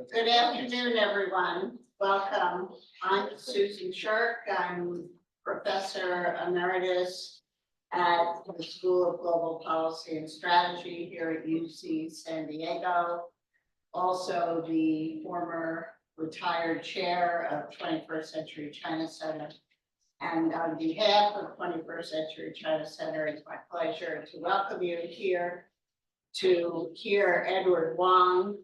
Good afternoon, everyone. Welcome. I'm Susan Shirk. I'm Professor Emeritus at the School of Global Policy and Strategy here at UC San Diego. Also the former retired chair of 21st Century China Center. And on behalf of 21st Century China Center, it's my pleasure to welcome you here to hear Edward Wong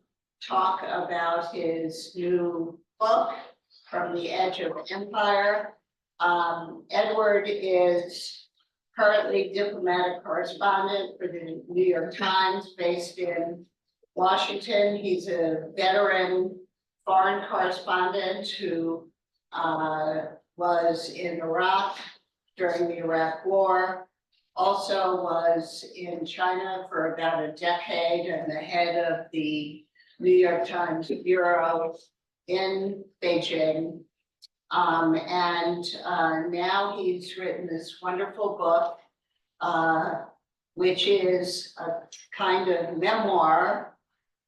talk about his new book, From the Edge of Empire. Edward is currently diplomatic correspondent for the New York Times based in Washington. He's a veteran foreign correspondent who was in Iraq during the Iraq War, also was in China for about a decade and the head of the New York Times Bureau in Beijing. Now he's written this wonderful book, which is a kind of memoir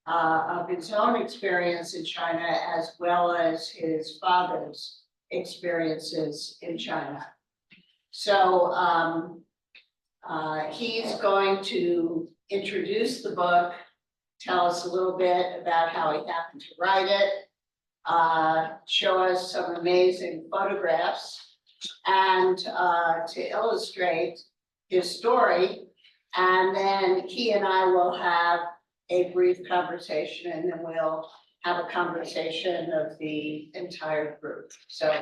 of his own experience in China, as well as his father's experiences in China. So he's going to introduce the book, tell us a little bit about how he happened to write it, show us some amazing photographs, and to illustrate his story. And then he and I will have a brief conversation, and then we'll have a conversation of the entire group. So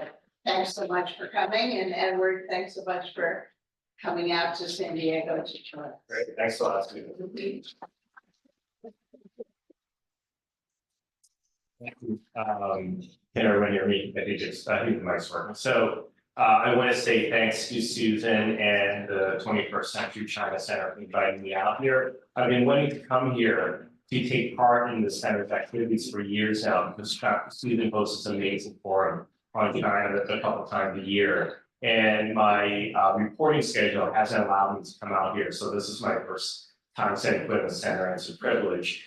thanks so much for coming. And Edward, thanks so much for coming out to San Diego to join us. Great, thanks a lot. Can everyone hear me? I think the mic's working. So I want to say thanks to Susan and the 21st Century China Center for inviting me out here. I've been wanting to come here to take part in the center's activities for years now, because Susan hosts this amazing forum on China a couple times a year. And my reporting schedule hasn't allowed me to come out here. So this is my first time setting foot in the center, and it's a privilege.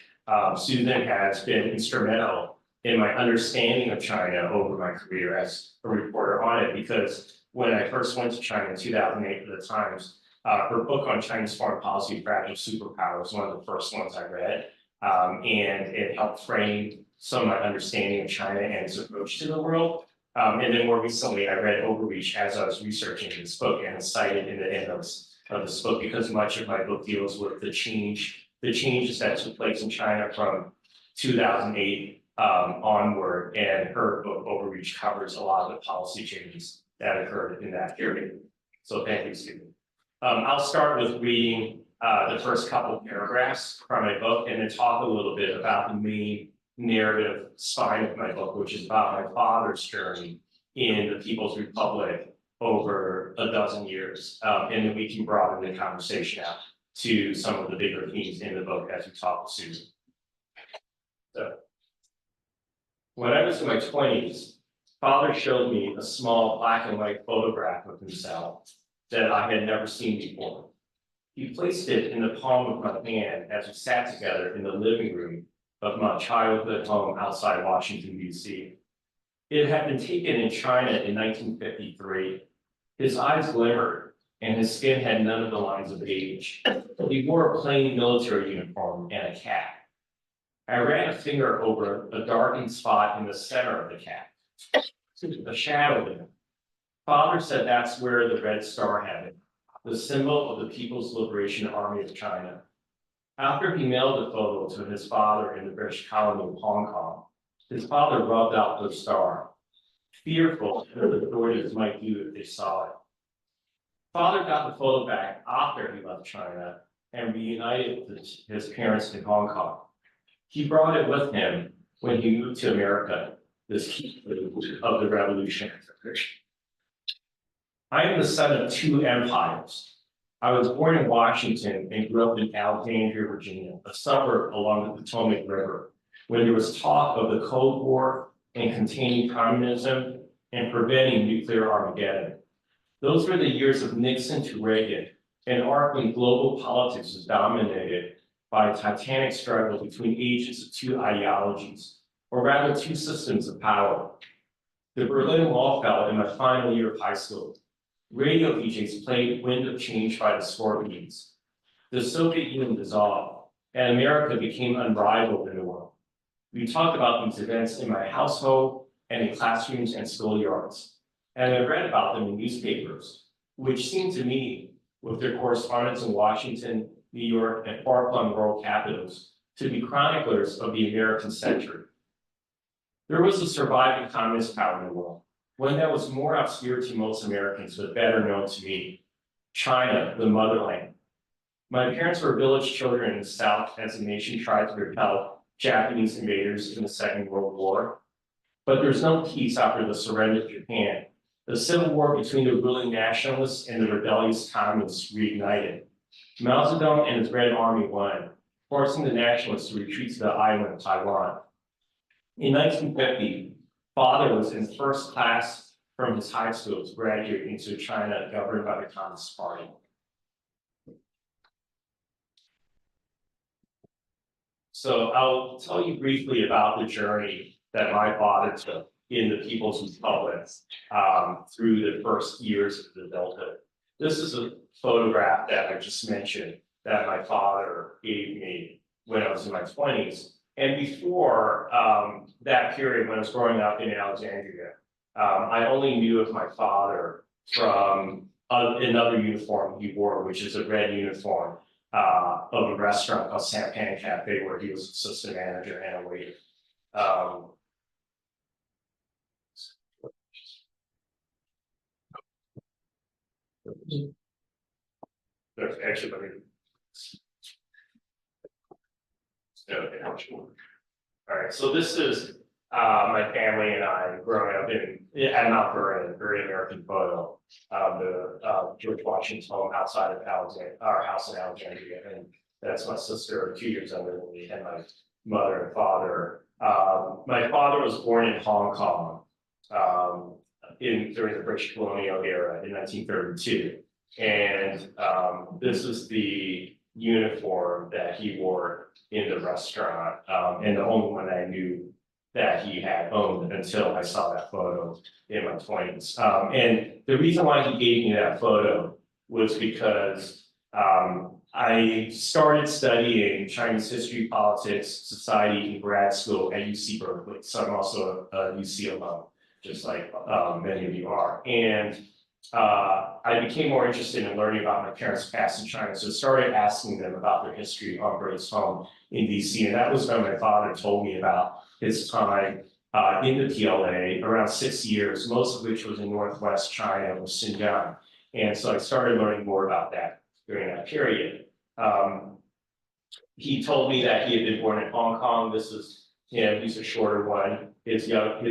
Susan has been instrumental in my understanding of China over my career as a reporter on it, because when I first went to China in 2008 for the Times, her book on Chinese foreign policy, Fragile Superpower, was one of the first ones I read. And it helped frame some of my understanding of China and its approach to the world. And then more recently, I read Overreach as I was researching this book, and it's cited in the end of this book, because much of my book deals with the changes that took place in China from 2008 onward, and her book Overreach covers a lot of the policy changes that occurred in that period. So thank you, Stephen. I'll start with reading the first couple of paragraphs from my book, and then talk a little bit about the main narrative spine of my book, which is about my father's journey in the People's Republic over a dozen years. And then we can broaden the conversation out to some of the bigger themes in the book as we talk with Susan. So, when I was in my 20s, father showed me a small black and white photograph of himself that I had never seen before. He placed it in the palm of my hand as we sat together in the living room of my childhood home outside Washington, D.C. It had been taken in China in 1953. His eyes glimmered, and his skin had none of the lines of age. He wore a plain military uniform and a cap. I ran a finger over a darkened spot in the center of the cap, the shadow there. Father said that's where the red star had it, the symbol of the People's Liberation Army of China. After he mailed the photo to his father in the British colony of Hong Kong, his father rubbed out the star, fearful that the authorities might do if they saw it. Father got the photo back after he left China and reunited with his parents in Hong Kong. He brought it with him when he moved to America, this key of the revolution. I am the son of two empires. I was born in Washington and grew up in Alexandria, Virginia, a suburb along the Potomac River, when there was talk of the Cold War and containing communism and preventing nuclear Armageddon. Those were the years of Nixon to Reagan, an arc when global politics was dominated by a titanic struggle between agents of two ideologies, or rather two systems of power. The Berlin Wall fell in my final year of high school. Radio DJs played Wind of Change by the Scorpions. The Soviet Union dissolved, and America became unrivaled in the world. We talked about these events in my household and in classrooms and schoolyards, and I read about them in newspapers, which seemed to me, with their correspondents in Washington, New York, and far-flung world capitals, to be chroniclers of the American century. There was a surviving communist power in the world, one that was more obscure to most Americans, but better known to me: China, the motherland. My parents were village children in the South as the nation tried to repel Japanese invaders in the Second World War. But there's no peace after the surrender of Japan. The civil war between the ruling nationalists and the rebellious communists reignited. Mao Zedong and his Red Army won, forcing the nationalists to retreat to the island of Taiwan. In 1950, father was in first class from his high school to graduate into China governed by the Communist Party. So I'll tell you briefly about the journey that my father took in the People's Republic through the first years of adulthood. This is a photograph that I just mentioned that my father gave me when I was in my 20s. And before that period, when I was growing up in Alexandria, I only knew of my father from another uniform he wore, which is a red uniform of a restaurant called Sampan Cafe, where he was assistant manager and a waiter. There's actually, okay, all right, so this is my family and I growing up at Mount Vernon, a very American photo of the George Washington's home outside of our house in Alexandria, and that's my sister 2 years younger than me, and my mother and father. My father was born in Hong Kong during the British colonial era in 1932, and this is the uniform that he wore in the restaurant, and the only one I knew that he had owned until I saw that photo in my 20s. And the reason why he gave me that photo was because I started studying Chinese history, politics, society in grad school at UC Berkeley. So I'm also a UC alum, just like many of you are. And I became more interested in learning about my parents' past in China. So I started asking them about their history on Berkeley's home in DC. And that was when my father told me about his time in the PLA, around 6 years, most of which was in Northwest China or Xinjiang. And so I started learning more about that during that period. He told me that he had been born in Hong Kong. This is him, he's a shorter one. His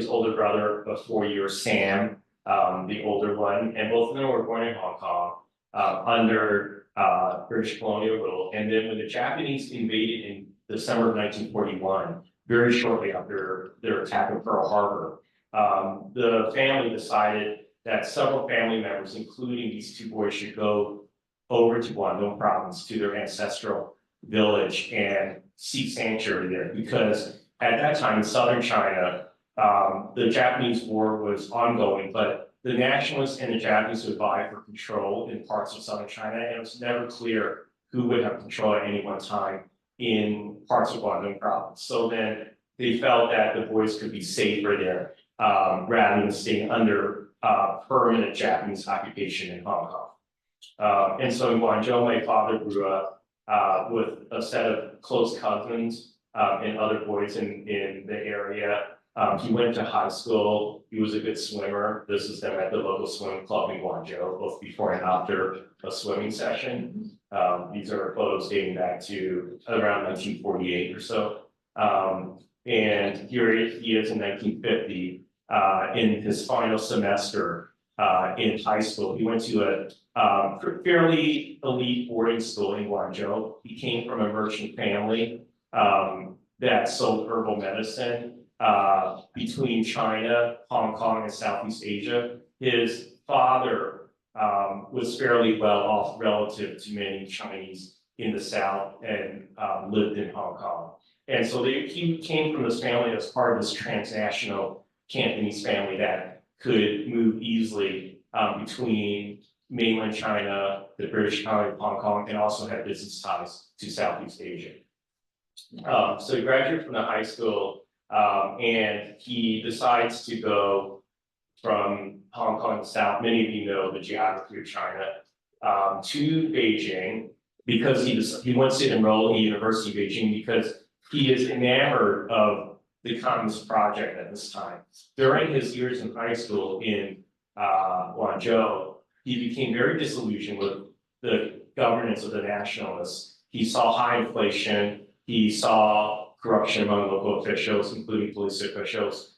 older brother of 4 years, Sam, the older one, and both of them were born in Hong Kong under British colonial rule. And then when the Japanese invaded in December of 1941, very shortly after their attack of Pearl Harbor, the family decided that several family members, including these two boys, should go over to Guangdong province to their ancestral village and seek sanctuary there, because at that time in southern China, the Japanese war was ongoing, but the nationalists and the Japanese would vie for control in parts of southern China, and it was never clear who would have control at any one time in parts of Guangdong province. So then they felt that the boys could be safer there rather than staying under permanent Japanese occupation in Hong Kong. And so in Guangzhou, my father grew up with a set of close cousins and other boys in the area. He went to high school. He was a good swimmer. This is them at the local swimming club in Guangzhou, both before and after a swimming session. These are photos dating back to around 1948 or so. And here he is in 1950 in his final semester in high school. He went to a fairly elite boarding school in Guangzhou. He came from a merchant family that sold herbal medicine between China, Hong Kong, and Southeast Asia. His father was fairly well off relative to many Chinese in the South and lived in Hong Kong. And so he came from this family as part of this transnational Cantonese family that could move easily between mainland China, the British colony of Hong Kong, and also had business ties to Southeast Asia. So he graduated from the high school, and he decides to go from Hong Kong south. Many of you know the geography of China, to Beijing, because he wants to enroll in the University of Beijing because he is enamored of the Communist project at this time. During his years in high school in Guangzhou, he became very disillusioned with the governance of the nationalists. He saw high inflation. He saw corruption among local officials, including police officials.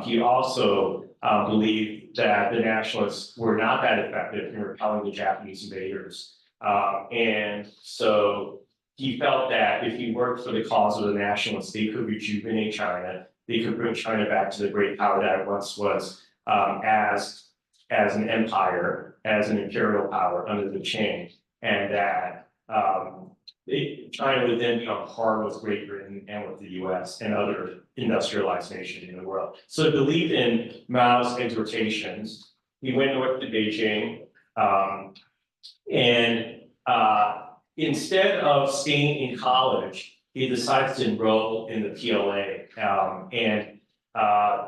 He also believed that the nationalists were not that effective in repelling the Japanese invaders. And so he felt that if he worked for the cause of the nationalists, they could rejuvenate China. They could bring China back to the great power that it once was, as an empire, as an imperial power under the Qing, and that China would then become par with Great Britain and with the US and other industrialized nations in the world. So he believed in Mao's exhortations. He went north to Beijing, and instead of staying in college, he decided to enroll in the PLA.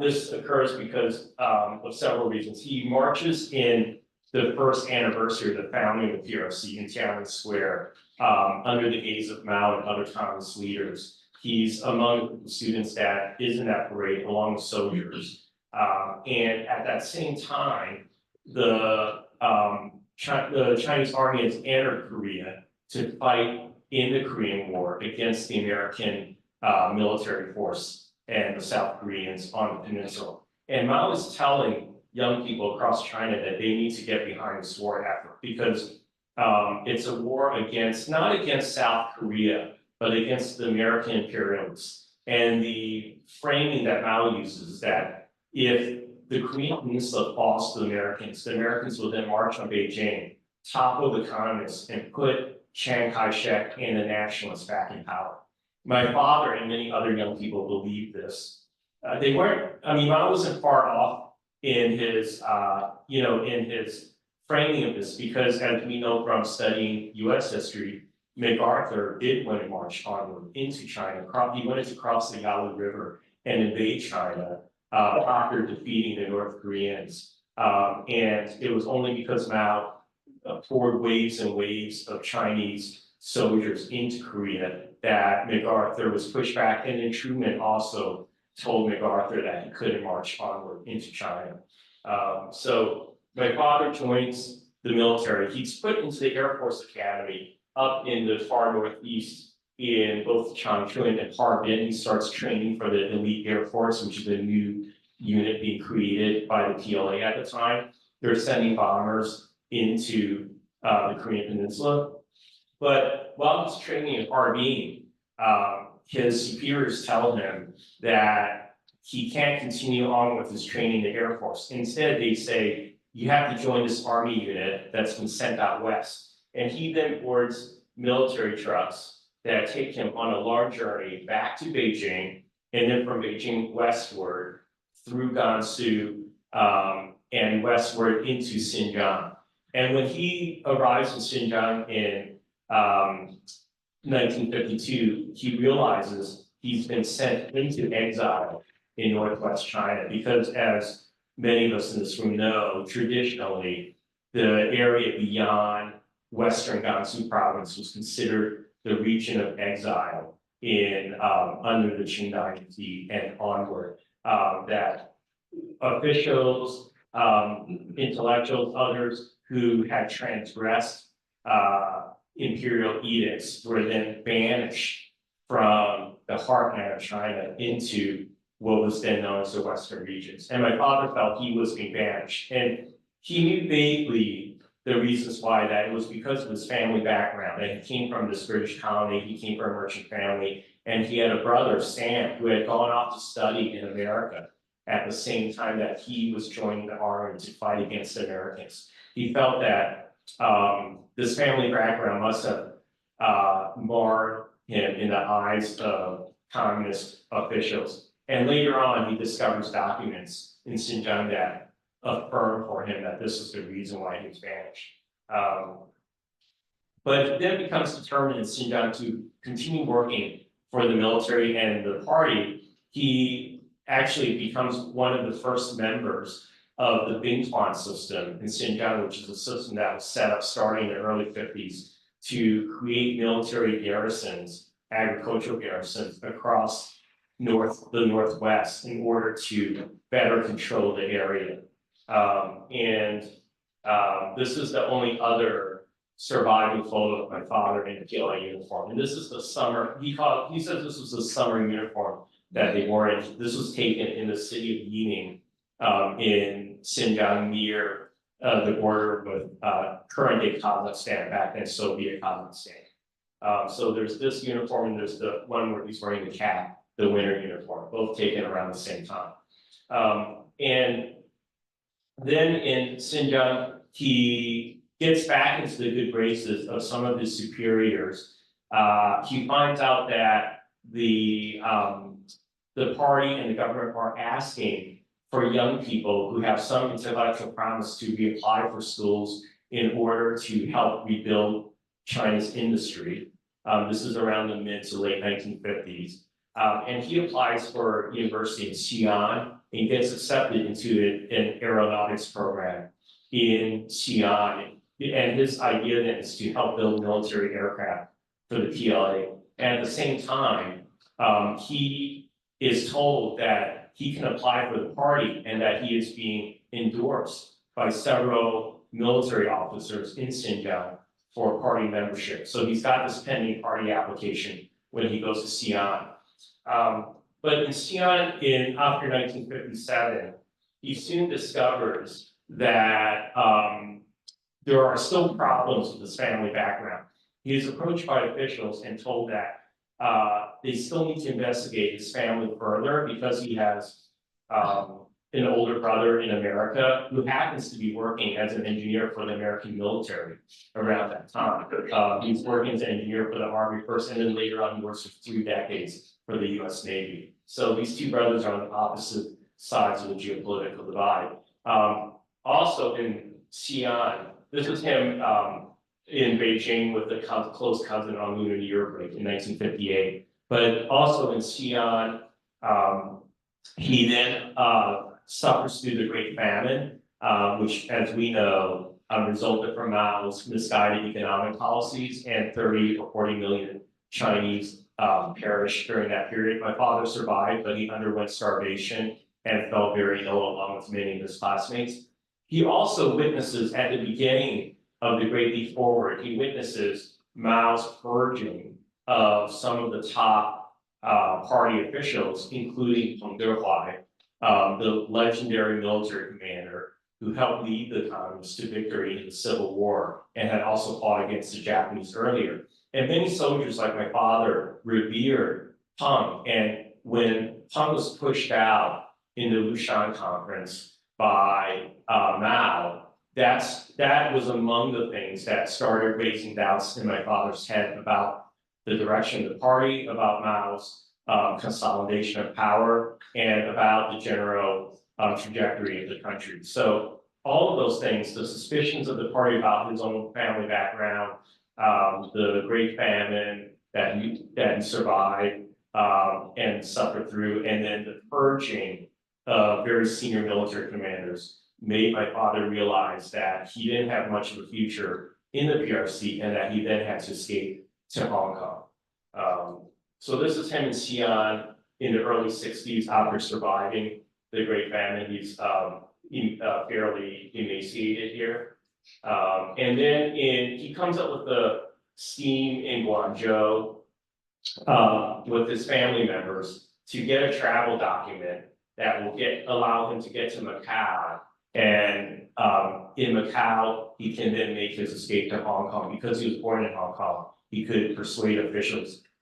This occurs because of several reasons. He marches in the first anniversary of the founding of the PRC in Tiananmen Square, under the gaze of Mao and other communist leaders. He's among the students that is in that parade, along with soldiers. And at that same time, the Chinese army has entered Korea to fight in the Korean War against the American military force and the South Koreans on the peninsula. And Mao is telling young people across China that they need to get behind this war effort because it's a war against, not against South Korea, but against the American imperialists. And the framing that Mao uses is that if the Korean Peninsula falls to the Americans will then march on Beijing, topple the communists, and put Chiang Kai-shek and the nationalists back in power. My father and many other young people believed this. They weren't, I mean, Mao wasn't far off in his, in his framing of this, because as we know from studying US history, MacArthur did want to march onward into China. He wanted to cross the Yalu River and invade China after defeating the North Koreans. And it was only because Mao poured waves and waves of Chinese soldiers into Korea that MacArthur was pushed back, and then Truman also told MacArthur that he couldn't march onward into China. So my father joins the military. He's put into the Air Force Academy up in the far northeast in both Changchun and Harbin. He starts training for the elite Air Force, which is a new unit being created by the PLA at the time. They're sending bombers into the Korean Peninsula. But while he's training in Harbin, his superiors tell him that he can't continue on with his training in the Air Force. Instead, they say, you have to join this army unit that's been sent out west. And he then boards military trucks that take him on a long journey back to Beijing, and then from Beijing westward through Gansu and westward into Xinjiang. And when he arrives in Xinjiang in 1952, he realizes he's been sent into exile in Northwest China because, as many of us in this room know, traditionally, the area beyond Western Gansu province was considered the region of exile in under the Qing dynasty and onward. That officials, intellectuals, others who had transgressed imperial edicts were then banished from the heartland of China into what was then known as the Western regions. And my father felt he was being banished. And he knew vaguely the reasons why, that it was because of his family background. And he came from this British colony, he came from a merchant family, and he had a brother, Sam, who had gone off to study in America at the same time that he was joining the army to fight against the Americans. He felt that this family background must have marred him in the eyes of communist officials. And later on, he discovers documents in Xinjiang that affirm for him that this was the reason why he was banished. But he then becomes determined in Xinjiang to continue working for the military and the party. He actually becomes one of the first members of the Bingtuan system in Xinjiang, which is a system that was set up starting in the early 50s to create military garrisons, agricultural garrisons across the Northwest in order to better control the area. This is the only other surviving photo of my father in a PLA uniform. And this is the summer, he says this was the summer uniform that they wore. This was taken in the city of Yining in Xinjiang near the border with current day Kazakhstan, back then Soviet Kazakhstan. So there's this uniform and there's the one where he's wearing the cap, the winter uniform, both taken around the same time. And then in Xinjiang, he gets back into the good graces of some of his superiors. He finds out that the party and the government are asking for young people who have some intellectual promise to reapply for schools in order to help rebuild China's industry. This is around the mid to late 1950s. And he applies for university in Xi'an and gets accepted into an aeronautics program in Xi'an. And his idea then is to help build military aircraft for the PLA. And at the same time, he is told that he can apply for the party and that he is being endorsed by several military officers in Xinjiang for party membership. So he's got this pending party application when he goes to Xi'an. But in Xi'an, after 1957, he soon discovers that there are still problems with his family background. He is approached by officials and told that they still need to investigate his family further because he has an older brother in America who happens to be working as an engineer for the American military around that time. He's working as an engineer for the Army first, and then later on he works for 3 decades for the US Navy. So these two brothers are on opposite sides of the geopolitical divide. Also in Xi'an, this was him in Beijing with a close cousin on Lunar New Year break in 1958. But also in Xi'an, he then suffers through the Great Famine, which, as we know, resulted from Mao's misguided economic policies, and 30 or 40 million Chinese perished during that period. My father survived, but he underwent starvation and fell very ill along with many of his classmates. He also witnesses at the beginning of the Great Leap Forward, he witnesses Mao's purging of some of the top party officials, including Peng Dehuai, the legendary military commander who helped lead the communists to victory in the Civil War and had also fought against the Japanese earlier. And many soldiers like my father revered Peng. And when Peng was pushed out in the Lushan conference by Mao, that was among the things that started raising doubts in my father's head about the direction of the party, about Mao's consolidation of power, and about the general trajectory of the country. So all of those things, the suspicions of the party about his own family background, the Great Famine that he survived and suffered through, and then the purging of very senior military commanders made my father realize that he didn't have much of a future in the PRC and that he then had to escape to Hong Kong. So this is him in Xi'an in the early 60s after surviving the Great Famine. He's fairly emaciated here. And then he comes up with the scheme in Guangzhou with his family members to get a travel document that will allow him to get to Macau. And in Macau, he can then make his escape to Hong Kong. Because he was born in Hong Kong, he could persuade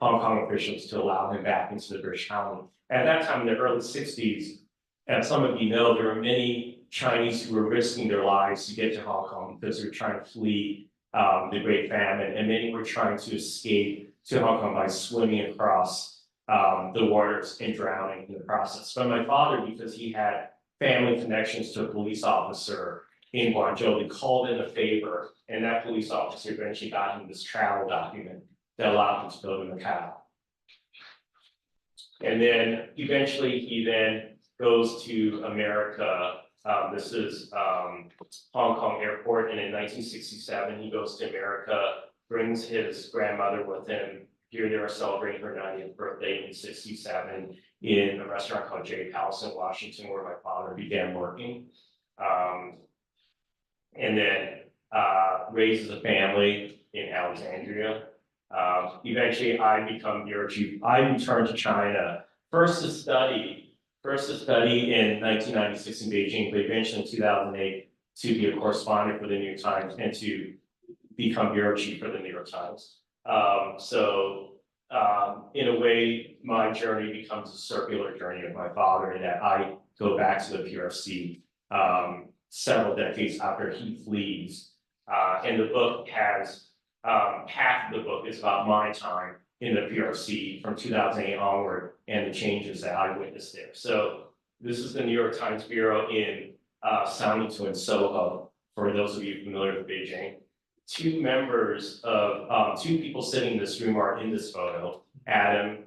Hong Kong officials to allow him back into the British colony. At that time, in the early 60s, as some of you know, there were many Chinese who were risking their lives to get to Hong Kong because they were trying to flee the Great Famine, and many were trying to escape to Hong Kong by swimming across the waters and drowning in the process. But my father, because he had family connections to a police officer in Guangzhou, he called in a favor, and that police officer eventually got him this travel document that allowed him to go to Macau. And then eventually he then goes to America. This is Hong Kong Airport, and in 1967 he goes to America, brings his grandmother with him. Here they were celebrating her 90th birthday in '67 in a restaurant called Jay Palace in Washington, where my father began working. And then raises a family in Alexandria. Eventually I become bureau chief. I returned to China first to study in 1996 in Beijing, but eventually in 2008 to be a correspondent for the New York Times and to become bureau chief for the New York Times. In a way, my journey becomes a circular journey of my father, in that I go back to the PRC several decades after he flees. And the book has, half of the book is about my time in the PRC from 2008 onward and the changes that I witnessed there. So this is the New York Times Bureau in Sanlitun in Soho, for those of you familiar with Beijing. Two people sitting in this room are in this photo. Adam,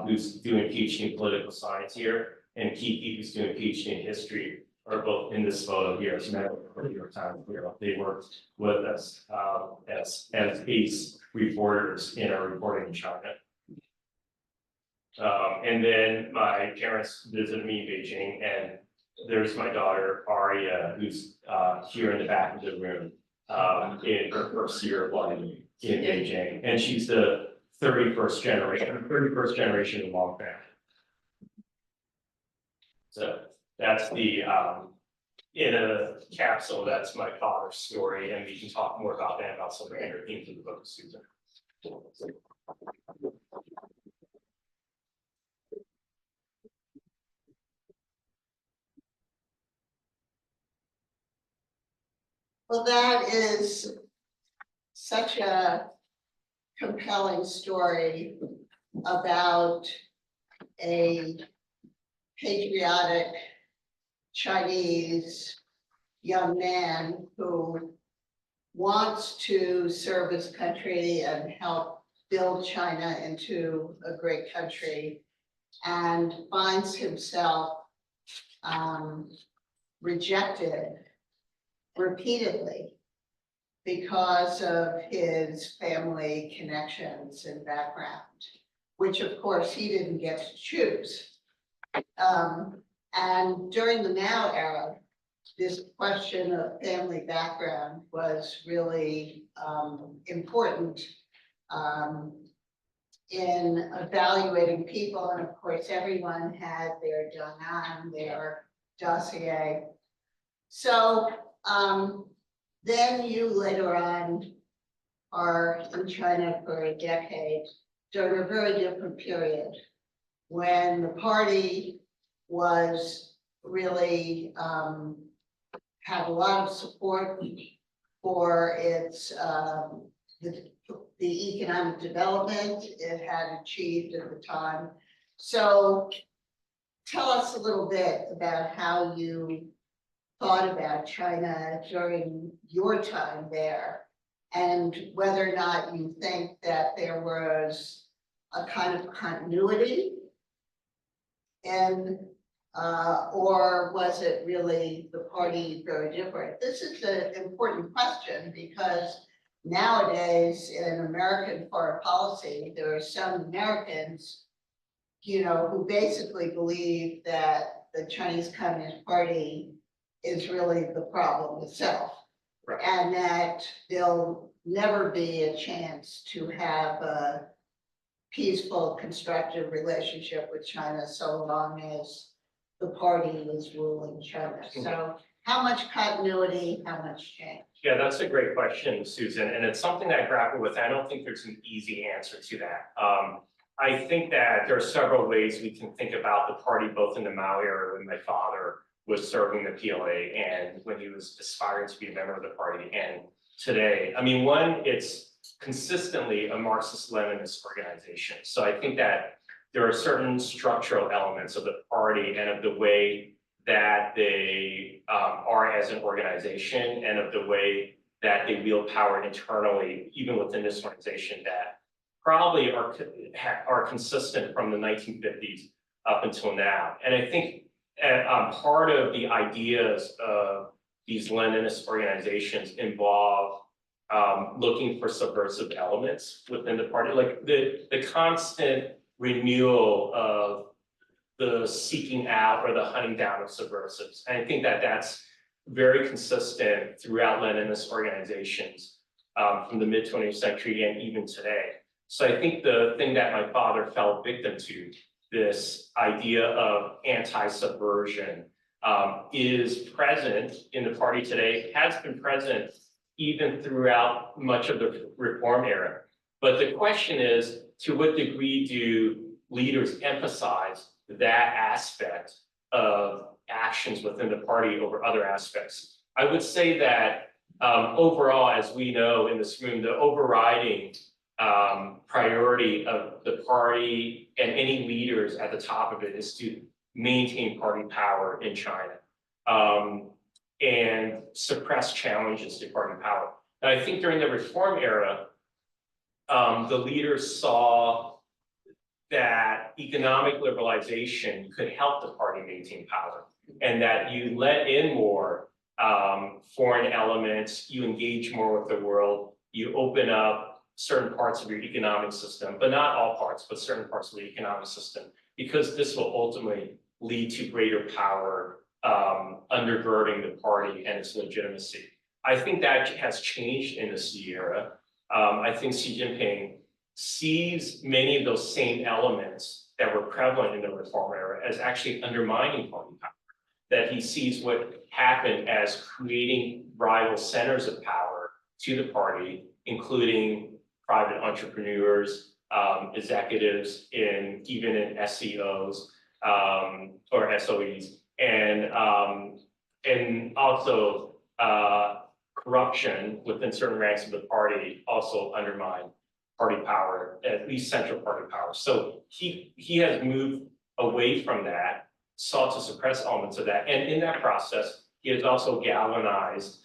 who's doing PhD in political science here, and Kiki, who's doing PhD in history, are both in this photo here. As a for the New York Times Bureau, they worked with us as ace reporters in our reporting in China. And then my parents visited me in Beijing, and there's my daughter Aria, who's here in the back of the room in her first year of life in Beijing, and she's the 31st generation of Wong family. So that's the in a capsule. That's my father's story, and we can talk more about that, about some of the other themes of the book with Susan. Well, that is such a compelling story about a patriotic Chinese young man who wants to serve his country and help build China into a great country, and finds himself rejected repeatedly because of his family connections and background, which of course he didn't get to choose. And during the Mao era, this question of family background was really important in evaluating people. And of course, everyone had their Jiangnan, their dossier. So then you later on are in China for a decade during a very different period, when the party was really had a lot of support for its the economic development it had achieved at the time. So tell us a little bit about how you thought about China during your time there, and whether or not you think that there was a kind of continuity, and or was it really the party very different? This is an important question, because nowadays in American foreign policy, there are some Americans, you know, who basically believe that the Chinese Communist Party is really the problem itself. Right. And that there'll never be a chance to have a peaceful, constructive relationship with China so long as the party is ruling China. So how much continuity, how much change? Yeah, that's a great question, Susan, and it's something that I grapple with. I don't think there's an easy answer to that. I think that there are several ways we can think about the party, both in the Mao era when my father was serving the PLA and when he was aspiring to be a member of the party, and today. I mean, one, it's consistently a Marxist-Leninist organization. So I think that there are certain structural elements of the party and of the way that they are as an organization and of the way that they wield power internally, even within this organization, that probably are consistent from the 1950s up until now. And I think part of the ideas of these Leninist organizations involve looking for subversive elements within the party, like the constant renewal of the seeking out or the hunting down of subversives. And I think that that's very consistent throughout Leninist organizations from the mid-20th century and even today. So I think the thing that my father fell victim to, this idea of anti-subversion, is present in the party today, has been present even throughout much of the reform era. But the question is, to what degree do leaders emphasize that aspect of actions within the party over other aspects? I would say that overall, as we know in this room, the overriding priority of the party and any leaders at the top of it is to maintain party power in China and suppress challenges to party power. And I think during the reform era, the leaders saw that economic liberalization could help the party maintain power, and that you let in more foreign elements, you engage more with the world, you open up certain parts of your economic system, but not all parts, but certain parts of the economic system, because this will ultimately lead to greater power undergirding the party and its legitimacy. I think that has changed in this era. I think Xi Jinping sees many of those same elements that were prevalent in the reform era as actually undermining party power. That he sees what happened as creating rival centers of power to the party, including private entrepreneurs, executives, even in SEOs or SOEs, and also corruption within certain ranks of the party also undermine party power, at least central party power. So he has moved away from that, sought to suppress elements of that, and in that process, he has also galvanized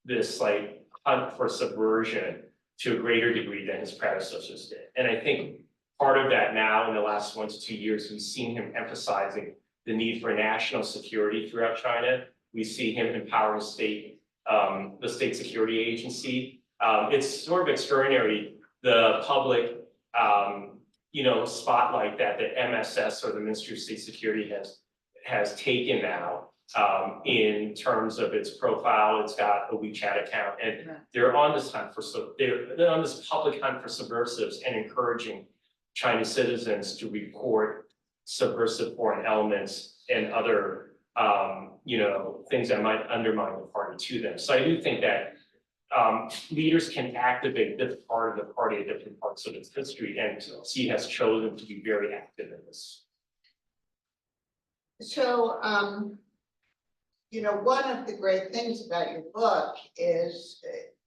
this like hunt for subversion to a greater degree than his predecessors did. And I think part of that now in the last 1 to 2 years, we've seen him emphasizing the need for national security throughout China. We see him empowering the state security agency. It's sort of extraordinary, the public, spotlight that the MSS or the Ministry of State Security has taken now in terms of its profile. It's got a WeChat account, and they're on this hunt they're on this public hunt for subversives and encouraging Chinese citizens to report subversive foreign elements and other things that might undermine the party to them. So I do think that leaders can activate this part of the party at different parts of its history, and Xi has chosen to be very active in this. So, one of the great things about your book is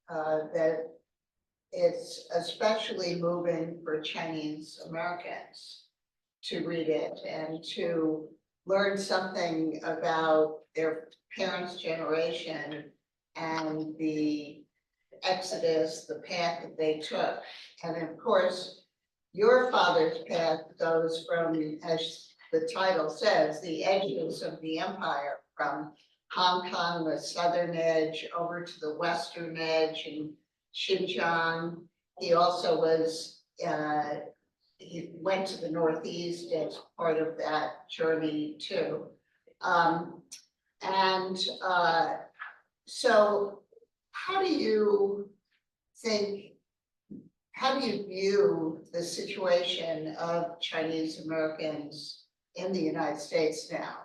that it's especially moving for Chinese Americans to read it and to learn something about their parents' generation and the exodus, the path that they took. And of course, your father's path goes from, as the title says, the edges of the empire, from Hong Kong, the southern edge, over to the western edge in Xinjiang. He also was, he went to the Northeast as part of that journey too. So how do you view the situation of Chinese Americans in the United States now,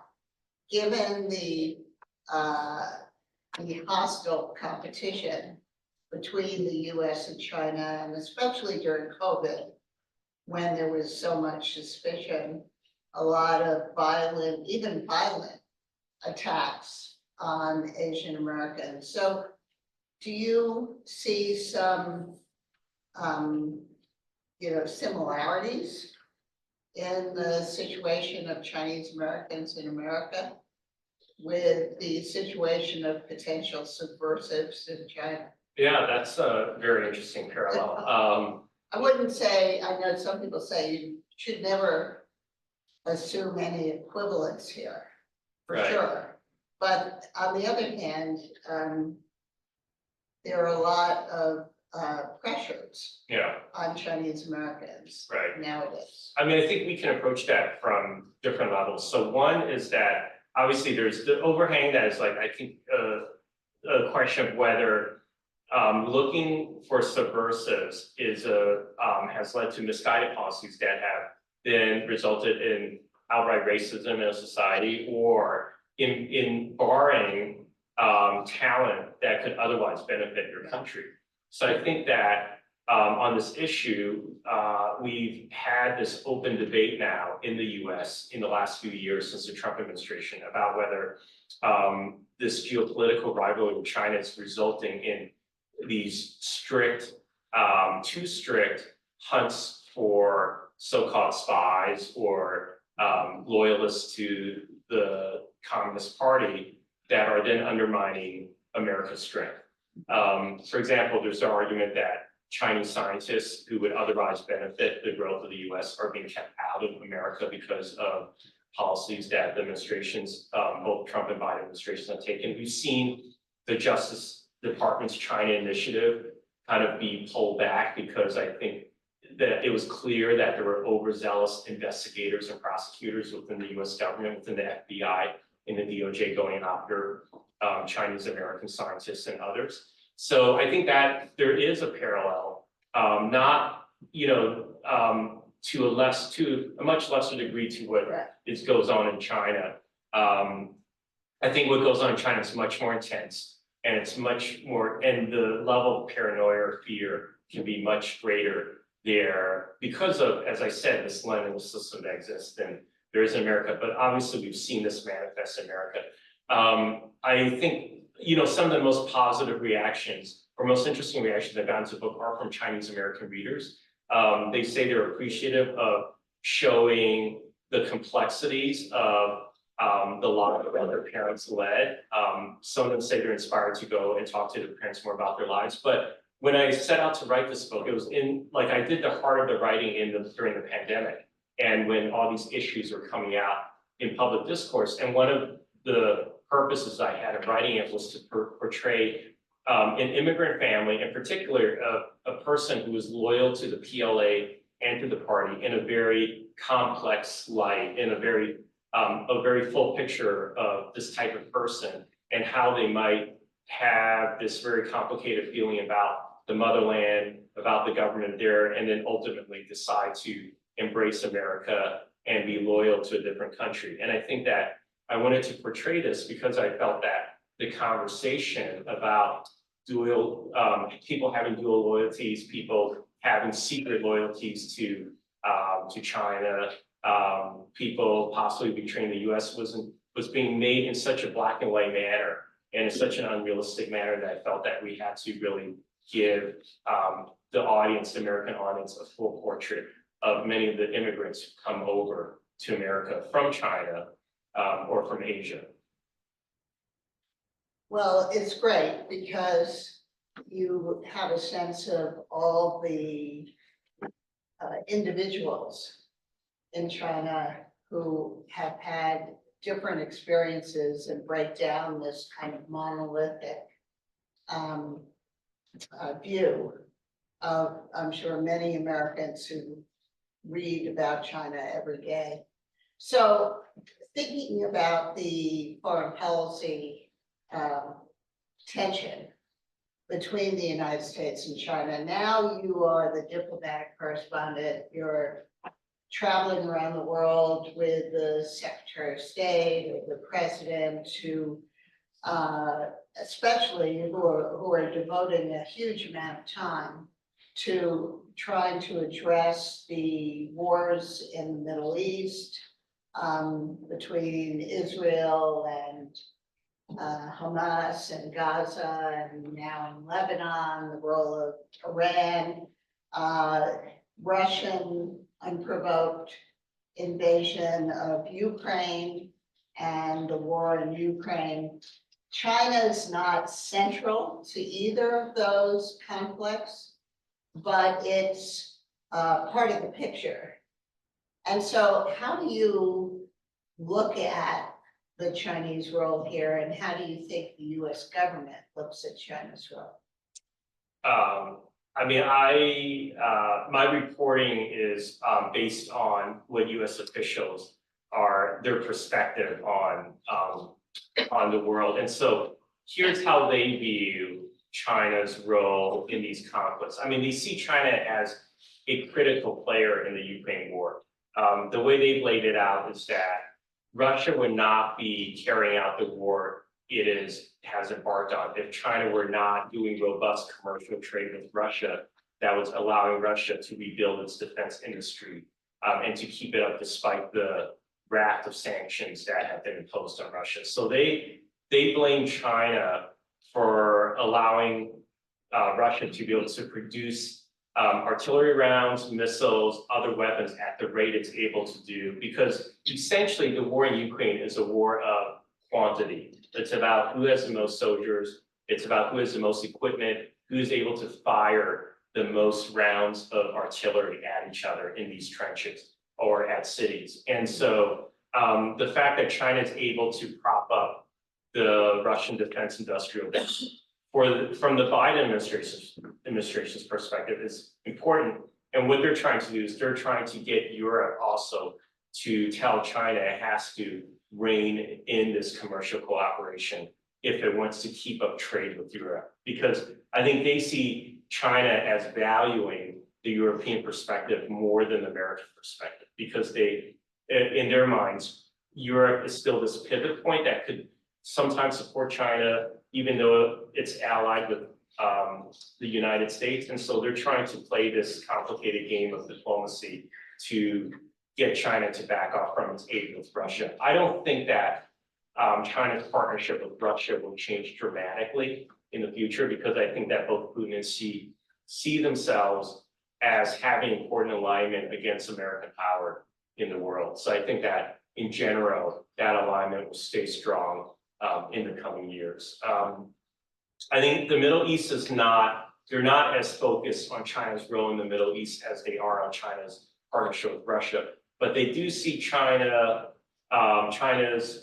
given the hostile competition between the US and China, and especially during COVID, when there was so much suspicion, a lot of violent, even violent attacks on Asian Americans. So do you see some, similarities in the situation of Chinese Americans in America with the situation of potential subversives in China? Yeah, that's a very interesting parallel. I wouldn't say, I know some people say you should never assume any equivalence here, for Right. sure. But on the other hand, there are a lot of pressures Yeah, on Chinese Americans right. nowadays. I mean, I think we can approach that from different levels. So one is that obviously there's the overhang that is like, I think, a question of whether looking for subversives has led to misguided policies that have then resulted in outright racism in a society, or in barring talent that could otherwise benefit your country. So I think that on this issue, we've had this open debate now in the US in the last few years since the Trump administration about whether this geopolitical rivalry with China is resulting in these too strict hunts for so-called spies or loyalists to the Communist Party that are then undermining America's strength. For example, there's the argument that Chinese scientists who would otherwise benefit the growth of the US are being kept out of America because of policies that the administrations, both Trump and Biden administrations have taken. We've seen the Justice Department's China initiative kind of be pulled back because I think that it was clear that there were overzealous investigators and prosecutors within the US government, within the FBI and the DOJ going after Chinese American scientists and others. So I think that there is a parallel, not, to a much lesser degree to what goes on in China. I think what goes on in China is much more intense, and it's much more, and the level of paranoia or fear can be much greater there because of, as I said, this lineal system that exists than there is in America. But obviously, we've seen this manifest in America. I think, some of the most positive reactions or most interesting reactions I've gotten to the book are from Chinese American readers. They say they're appreciative of showing the complexities of the life that their parents led. Some of them say they're inspired to go and talk to their parents more about their lives. But when I set out to write this book, it was I did the heart of the writing during the pandemic, and when all these issues were coming out in public discourse. And one of the purposes I had of writing it was to portray an immigrant family, in particular, a person who was loyal to the PLA and to the party in a very complex light, in a very full picture of this type of person and how they might have this very complicated feeling about the motherland, about the government there, and then ultimately decide to embrace America and be loyal to a different country. And I think that I wanted to portray this because I felt that the conversation about people having dual loyalties, people having secret loyalties to China, people possibly betraying the US was being made in such a black and white manner and in such an unrealistic manner that I felt that we had to really give the American audience, a full portrait of many of the immigrants who come over to America from China or from Asia. Well, it's great because you have a sense of all the individuals in China who have had different experiences and break down this kind of monolithic view of, I'm sure, many Americans who read about China every day. So thinking about the foreign policy tension between the United States and China, now you are the diplomatic correspondent, you're traveling around the world with the Secretary of State or the President, who especially who are devoting a huge amount of time to trying to address the wars in the Middle East between Israel and Hamas and Gaza, and now in Lebanon, the role of Iran, Russian unprovoked invasion of Ukraine and the war in Ukraine, China is not central to either of those conflicts, but it's part of the picture. And so how do you look at the Chinese role here, and how do you think the US government looks at China's role? I mean, my reporting is based on what US officials their perspective on the world. And so here's how they view China's role in these conflicts. I mean, they see China as a critical player in the Ukraine war. The way they've laid it out is that Russia would not be carrying out the war has embarked on if China were not doing robust commercial trade with Russia that was allowing Russia to rebuild its defense industry and to keep it up despite the raft of sanctions that have been imposed on Russia. So they blame China for allowing Russia to be able to produce artillery rounds, missiles, other weapons at the rate it's able to do, because essentially the war in Ukraine is a war of quantity. It's about who has the most soldiers, it's about who has the most equipment, who's able to fire the most rounds of artillery at each other in these trenches or at cities. And so the fact that China is able to prop up the Russian defense industrial base from the Biden administration's perspective is important. And what they're trying to do is they're trying to get Europe also to tell China it has to rein in this commercial cooperation if it wants to keep up trade with Europe. Because I think they see China as valuing the European perspective more than the American perspective, because they, in their minds, Europe is still this pivot point that could sometimes support China, even though it's allied with the United States. And so they're trying to play this complicated game of diplomacy to get China to back off from its aid with Russia. I don't think that China's partnership with Russia will change dramatically in the future, because I think that both Putin and Xi see themselves as having important alignment against American power in the world. So I think that in general, that alignment will stay strong in the coming years. I think the Middle East they're not as focused on China's role in the Middle East as they are on China's partnership with Russia, but they do see China's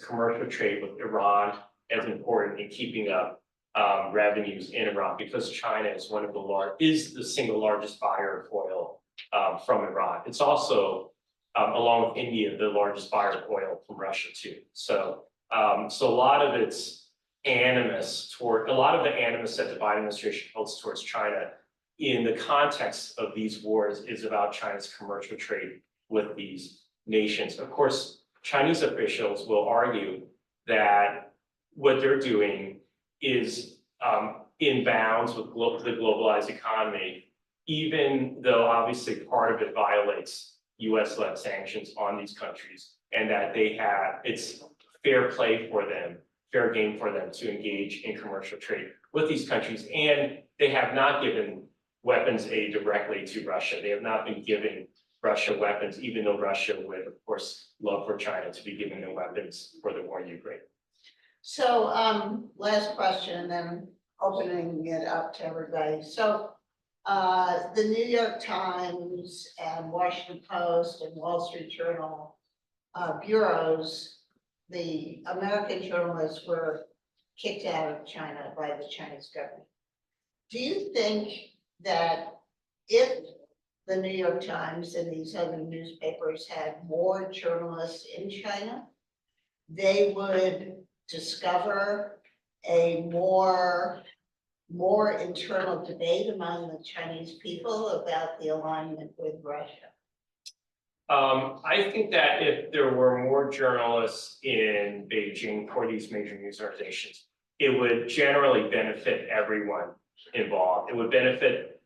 commercial trade with Iran as important in keeping up revenues in Iran, because China is the single largest buyer of oil from Iran. It's also, along with India, the largest buyer of oil from Russia too. So a lot of the animus that the Biden administration holds towards China in the context of these wars is about China's commercial trade with these nations. Of course, Chinese officials will argue that what they're doing is in bounds with the globalized economy, even though obviously part of it violates US-led sanctions on these countries, and that it's fair game for them to engage in commercial trade with these countries. And they have not given weapons aid directly to Russia. They have not been giving Russia weapons, even though Russia would, of course, love for China to be giving them weapons for the war in Ukraine. So last question, and then opening it up to everybody. So the New York Times and Washington Post and Wall Street Journal bureaus, the American journalists were kicked out of China by the Chinese government. Do you think that if the New York Times and these other newspapers had more journalists in China, they would discover a more internal debate among the Chinese people about the alignment with Russia? I think that if there were more journalists in Beijing for these major news organizations, it would generally benefit everyone involved. It would benefit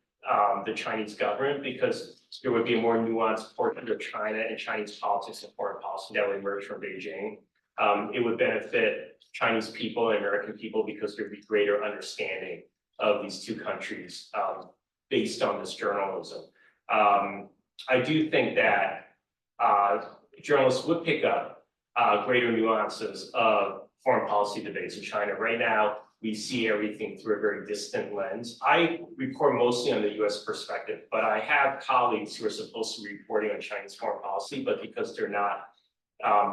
the Chinese government, because there would be a more nuanced portrait of China and Chinese politics and foreign policy that would emerge from Beijing. It would benefit Chinese people and American people, because there'd be greater understanding of these two countries based on this journalism. I do think that journalists would pick up greater nuances of foreign policy debates in China. Right now, we see everything through a very distant lens. I report mostly on the US perspective, but I have colleagues who are supposed to be reporting on Chinese foreign policy, but because they're not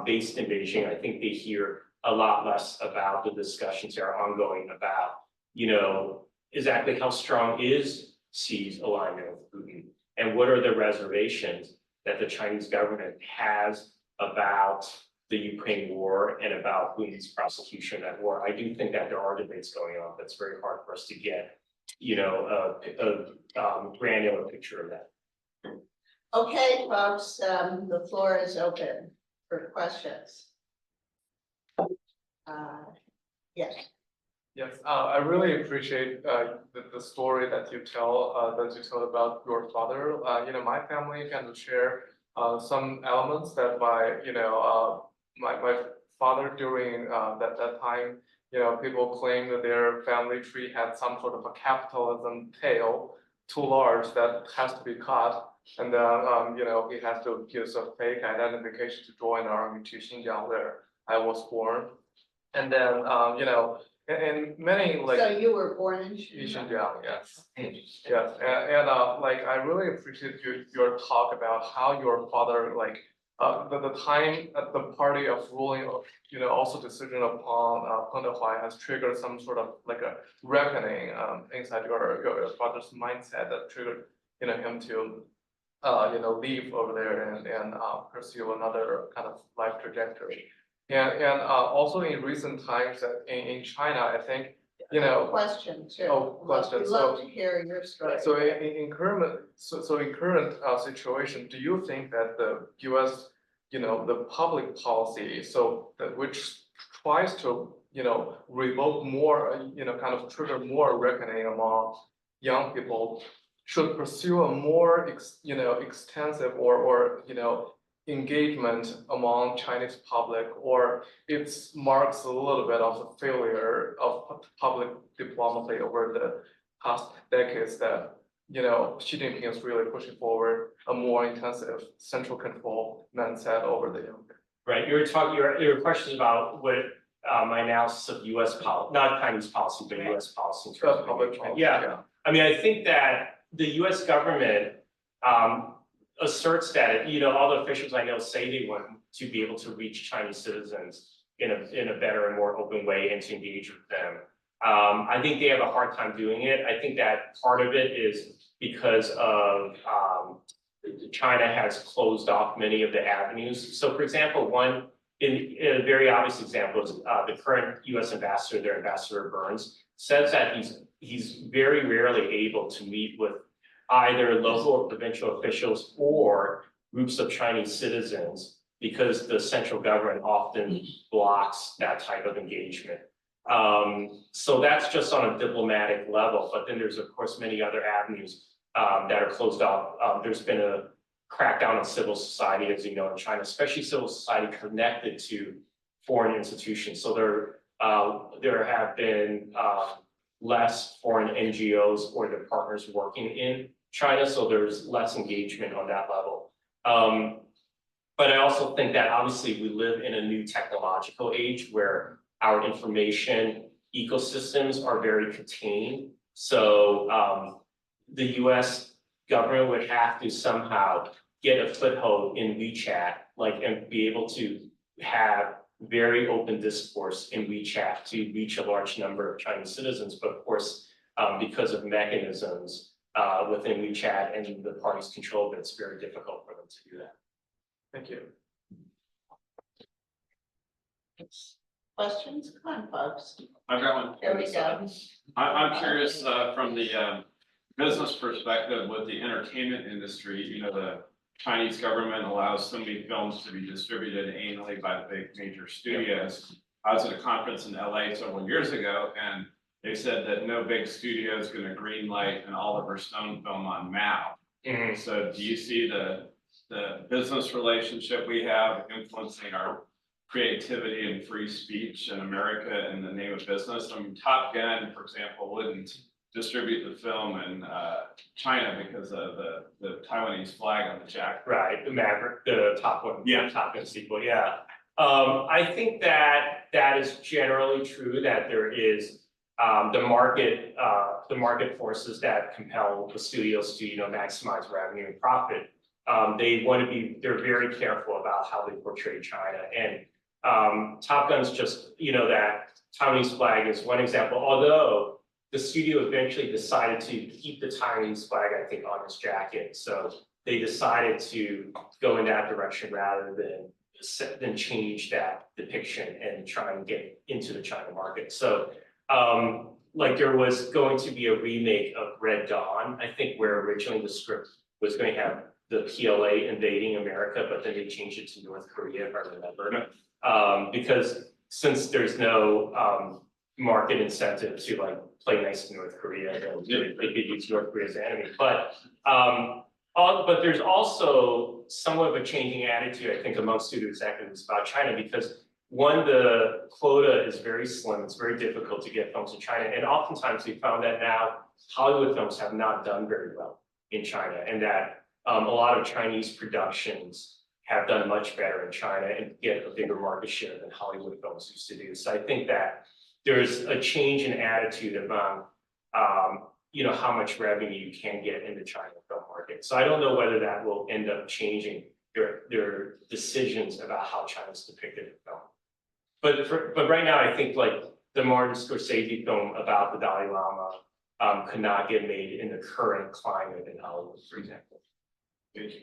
based in Beijing, I think they hear a lot less about the discussions that are ongoing about, exactly how strong is Xi's alignment with Putin, and what are the reservations that the Chinese government has about the Ukraine war and about Putin's prosecution of that war. I do think that there are debates going on. That's very hard for us to get, a granular picture of that. Okay, folks, the floor is open for questions. Yes. Yes, I really appreciate the story that you tell about your father. My family can share some elements that my father during that time, people claim that their family tree had some sort of a capitalism tail too large that has to be cut. And then, he has to use a fake identification to join the army to Xinjiang, where I was born. And then, in many So you were born in Xinjiang, yes. Yes, and I really appreciate your talk about how your father, the time at the party of ruling, also decision upon Peng Dehuai has triggered some sort of a reckoning inside your father's mindset that triggered him to leave over there and pursue another kind of life trajectory. And also in recent times in China, I think, Question too. Question. We'd love to hear your story. So in current situation, do you think that the US, the public policy, which tries to, revoke more, kind of trigger more reckoning among young people, should pursue a more, extensive or engagement among Chinese public, or it marks a little bit of a failure of public diplomacy over the past decades that, Xi Jinping is really pushing forward a more intensive central control mindset over the young people. Right, your question about what my analysis of US policy, not Chinese policy, but US policy in terms of Public engagement. policy, Yeah, I mean, I think that the US government asserts that, all the officials I know say they want to be able to reach Chinese citizens in a better and more open way and to engage with them. I think they have a hard time doing it. I think that part of it is because of China has closed off many of the avenues. So for example, one in a very obvious example is the current US ambassador, their Ambassador Burns, says that he's very rarely able to meet with either local or provincial officials or groups of Chinese citizens because the central government often blocks that type of engagement. So that's just on a diplomatic level, but then there's of course many other avenues that are closed off. There's been a crackdown on civil society, as you know, in China, especially civil society connected to foreign institutions. So there have been less foreign NGOs or their partners working in China, so there's less engagement on that level. But I also think that obviously we live in a new technological age where our information ecosystems are very contained. So the US government would have to somehow get a foothold in WeChat, and be able to have very open discourse in WeChat to reach a large number of Chinese citizens. But of course, because of mechanisms within WeChat and the party's control of it, it's very difficult for them to do that. Thank you. Questions? Come on, folks. I've got one. Here we go. I'm curious from the business perspective with the entertainment industry, the Chinese government allows so many films to be distributed annually by the big major studios. I was at a conference in LA several years ago, and they said that no big studio is going to greenlight an Oliver Stone film on Mao. So do you see the business relationship we have influencing our creativity and free speech in America in the name of business? I mean, Top Gun, for example, wouldn't distribute the film in China because of the Taiwanese flag on the jacket. Right, the Maverick, the top one. Yeah. Top Gun sequel, yeah. I think that that is generally true, that there is the market forces that compel the studios to, maximize revenue and profit. They're very careful about how they portray China, and Top Gun's just, that Taiwanese flag is one example, although the studio eventually decided to keep the Taiwanese flag, I think, on its jacket. So they decided to go in that direction rather than change that depiction and try and get into the China market. So like there was going to be a remake of Red Dawn, I think, where originally the script was going to have the PLA invading America, but then they changed it to North Korea, if I remember. Because since there's no market incentive to like play nice in North Korea, they could use North Korea as an enemy. But there's also somewhat of a changing attitude, I think, among studio executives about China, because one, the quota is very slim. It's very difficult to get films in China, and oftentimes we found that now Hollywood films have not done very well in China, and that a lot of Chinese productions have done much better in China and get a bigger market share than Hollywood films used to do. So I think that there's a change in attitude about, how much revenue you can get in the China film market. So I don't know whether that will end up changing their decisions about how China's depicted in film. But right now, I think like the Martin Scorsese film about the Dalai Lama could not get made in the current climate in Hollywood, for example. Thank you.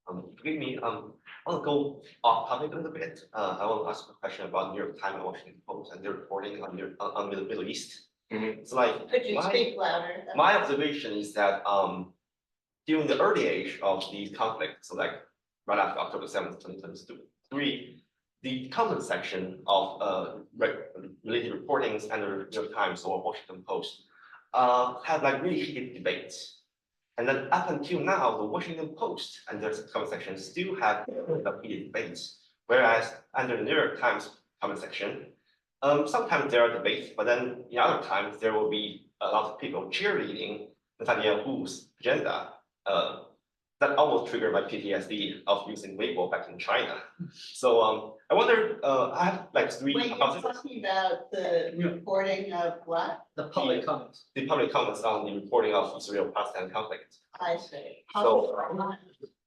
Forgive me, I want to go off topic a little bit. I want to ask a question about New York Times and Washington Post and their reporting on the Middle East. It's like Could you speak louder? my observation is that during the early age of the conflict, so like right after October 7th, 2023, the comment section of related reportings and the New York Times or Washington Post had like really heated debates. And then up until now, the Washington Post and their comment section still have heated debates, whereas under the New York Times comment section, sometimes there are debates, but then in other times there will be a lot of people cheerleading Netanyahu's agenda. That almost triggered my PTSD of using Weibo back in China. So I wonder, I have like three. Wait, you're talking about the reporting of what? The public comments. The public comments on the reporting of Israel-Palestine conflict. I see. So-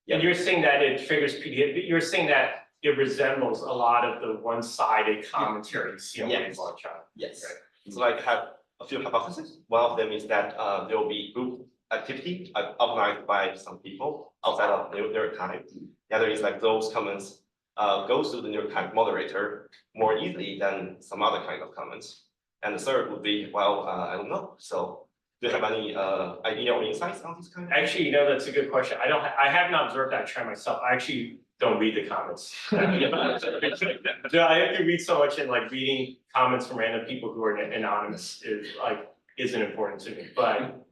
And you're saying that it triggers PTSD, you're saying that it resembles a lot of the one-sided commentary you see on Yes. Weibo in China. Yes. So I have a few hypotheses. One of them is that there will be group activity organized by some people outside of New York Times. The other is like those comments go through the New York Times moderator more easily than some other kind of comments. And the third would be, well, I don't know. So do you have any idea or insights on this kind of? Actually, that's a good question. I have not observed that trend myself. I actually don't read the comments. I have to read so much, and like reading comments from random people who are anonymous isn't important to me. But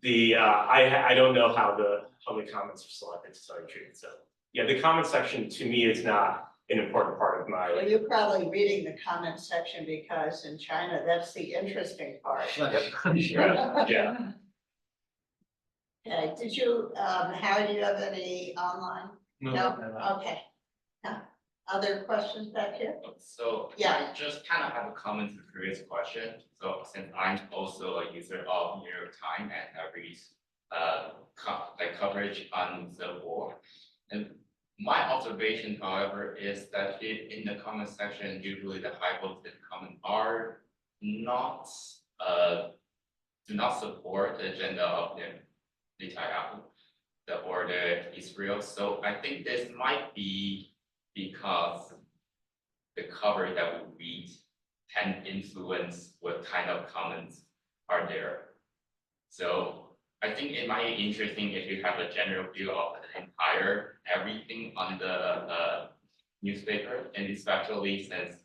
I don't know how the comments are selected to tell you the truth. So yeah, the comment section to me is not an important part of my. Well, you're probably reading the comment section because in China, that's the interesting part. Yeah. Okay, did you, Harry, do you have any online? No. Okay. No. Other questions back here? So Yeah. I just kind of have a comment to the previous question. So since I'm also a user of New York Times and I read coverage on the war. And my observation, however, is that in the comment section, usually the high voted comment are not do not support the agenda of Netanyahu or the Israel. So I think this might be because the cover that we read can influence what kind of comments are there. So I think it might be interesting if you have a general view of the entire everything on the newspaper, and especially since